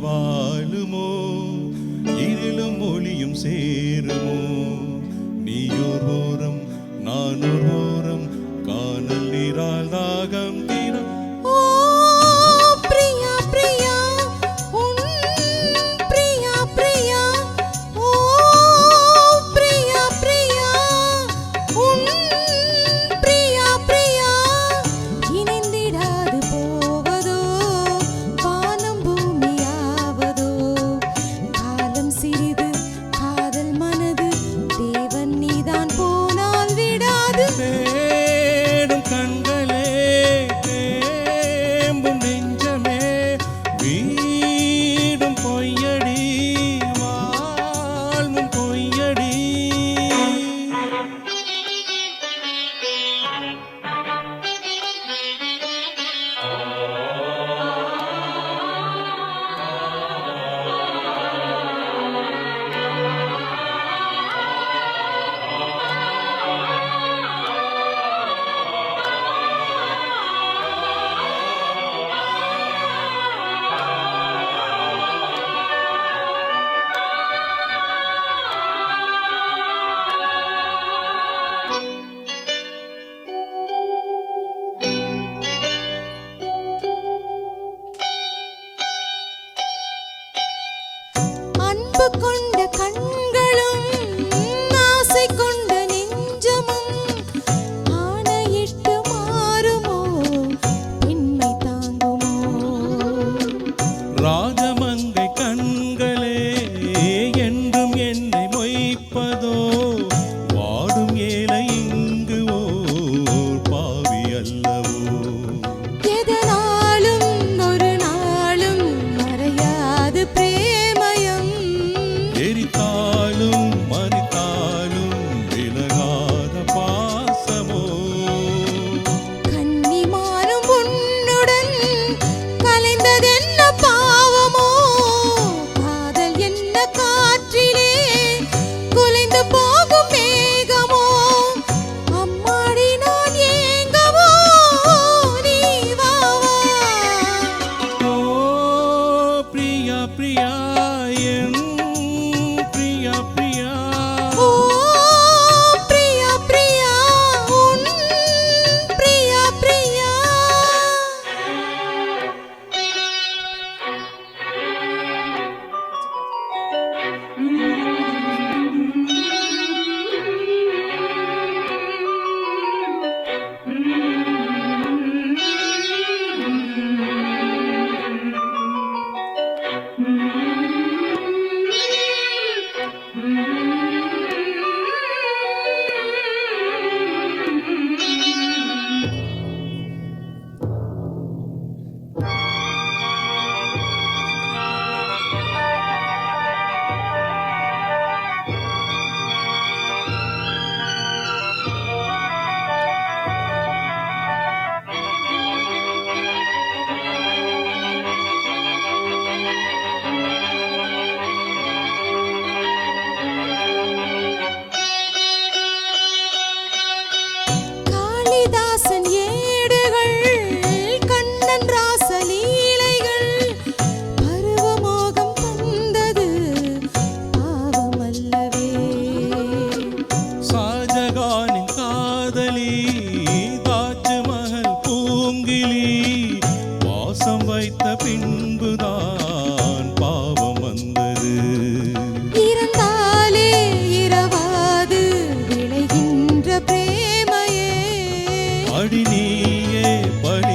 வாழுமோ இருளும் ஒளியும் சேருமோ நீயோர் ஓரம் நானோர் ஓரம் காணல் நீரால் தாகம் தீரம் கொண்ட கண்களும் ஆசை கொண்ட நெஞ்சமும் ஆணையிட்டு மாறுமோ பெண்மை தாங்குமோ ராஜமங்கை கண்களே என்றும் என்னை மொய்ப்பதோ வாடும் ஏழை இங்கு ஓர் பாவி அல்லவோ எதனாலும் ஒரு நாளும் மறையாது எரித்தாலும் மறித்தாலும் விலகாத பாசமோ கன்னிமாரும் உன்னுடன் கலைந்ததென்ன பாவமோ காதல் என்ன காற்றிலே குலைந்து போகும் மேகமோ அம்மாடி நான் ஏங்கவோ நீ வா ஓ பிரியா பிரியா வாசம் வைத்த பின்புதான் பாவம் வந்தது இருந்தாலே இரவாது விளைகின்ற பிரேமையே அடி நீயே படி